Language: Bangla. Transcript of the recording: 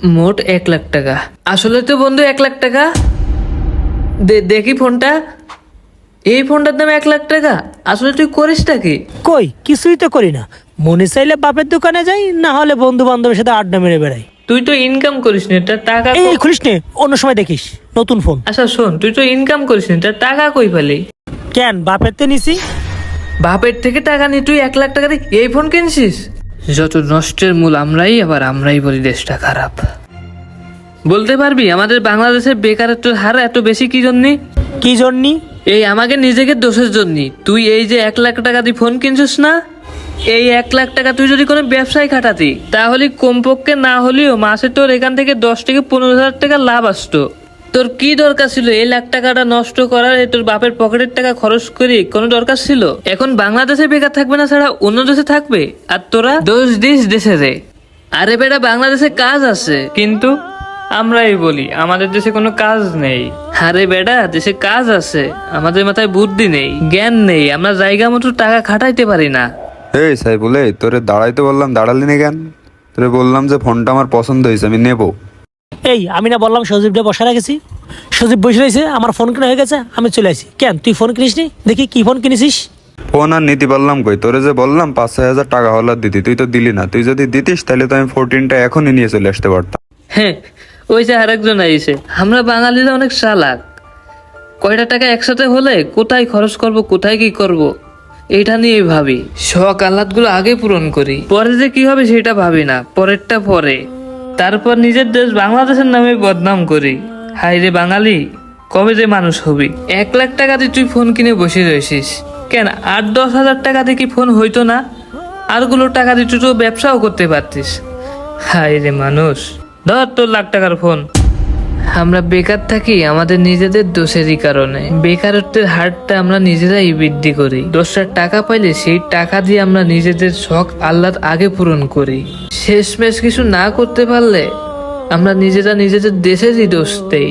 মোট 1,00,000 টাকা। আসলে তো বন্ধু 1,00,000 টাকা। দেখি ফোনটা, এই ফোনটার দাম 1,00,000 টাকা। আসলে তুই করিসটা কি? কই কিছুই তো করি না, মনে চাইলে বাপের দোকানে যাই, না হলে বন্ধু বান্ধবের সাথে আড্ডা মেরে বেড়াই। তুই তো ইনকাম করিস না, এটা টাকা এই খুলিস নে, অন্য সময় দেখিস নতুন ফোন। আচ্ছা শোন, তুই তো ইনকাম করিস না, এটা টাকা কই পেলি? কেন বাপের তে নিছি? বাপের থেকে টাকা নিয়ে তুই 1,00,000 টাকা দিয়ে এই ফোন কিনছিস? যত নষ্টের মূল আমরাই, আবার আমরাই বলি দেশটা খারাপ। বলতে পারবি আমাদের বাংলাদেশের বেকারত্বের হার এত বেশি কি জন্যে? কি জন্যি? এই আমাকে নিজেকে দোষের জন্য। তুই এই যে 1,00,000 টাকা দিয়ে ফোন কিনছিস না, এই 1,00,000 টাকা তুই যদি কোনো ব্যবসায় খাটাতি, তাহলে কমপক্ষে না হলেও মাসে তোর এখান থেকে 10 থেকে 15,000 টাকা লাভ আসতো। তোর কি দরকার ছিল এই 1,00,000 টাকাটা নষ্ট করার? তোর বাপের পকেটের টাকা খরচ করি কোনো দরকার ছিল? এখন বাংলাদেশে বেকার থাকবে না, ছাড়া অন্য দেশে থাকবে, আর তোরা দোষ দিস দেশে রে। আরে বেটা, বাংলাদেশে কাজ আছে, কিন্তু আমরাই বলি আমাদের দেশে কোনো কাজ নেই। আরে বেটা, দেশে কাজ আছে, আমাদের মাথায় বুদ্ধি নেই, জ্ঞান নেই, আমরা জায়গা মতো টাকা খাটাইতে পারি না। এই সাইফুল, এই তোরে দাঁড়াইতে বললাম, দাঁড়ালি না কেন? তোরে বললাম যে ফোনটা আমার পছন্দ হয়েছে, আমি নেবো। এই আমি না বললাম সজীবটা বসা রেখেছি, সজীব বসে রয়েছে, আমার ফোন কেনা হয়ে গেছে, আমি চলে আসি। কেন তুই ফোন কিনিস নি? দেখি কি ফোন কিনেছিস? ফোন আর নিতে পারলাম কই? তোরে যে বললাম 5-6 হাজার টাকা হলার দিতি, তুই তো দিলি না। তুই যদি দিতিস তাহলে তো আমি 14টা এখনই নিয়ে চলে আসতে পারতাম। হ্যাঁ, ওই যে আরেকজন আইছে। আমরা বাঙালিরা অনেক চালাক, কয়টা টাকা একসাথে হলে কোথায় খরচ করব, কোথায় কি করব, এইটা নিয়ে ভাবি। শখ আহ্লাদগুলো আগে পূরণ করি, পরে যে কি হবে সেটা ভাবি না, পরেরটা পরে। তারপর নিজের দেশ বাংলাদেশের নামে বদনাম করি। হাই রে বাঙালি, কবে যে মানুষ হবি? 1,00,000 টাকা দিয়ে তুই ফোন কিনে বসে রয়েছিস কেন? 8-10 হাজার টাকা দিয়ে কি ফোন হইতো না? আরগুলো টাকা দিয়ে তুই তো ব্যবসাও করতে পারতিস। হাই রে মানুষ, ধর তোর 1,00,000 টাকার ফোন। আমরা বেকার থাকি আমাদের নিজেদের দোষেরই কারণে। বেকারত্বের হারটা আমরা নিজেরাই বৃদ্ধি করি। 10টা টাকা পাইলে সেই টাকা দিয়ে আমরা নিজেদের শখ আহ্লাদ আগে পূরণ করি। শেষমেশ কিছু না করতে পারলে আমরা নিজেরা নিজেদের দেশেরই দোষ দেই।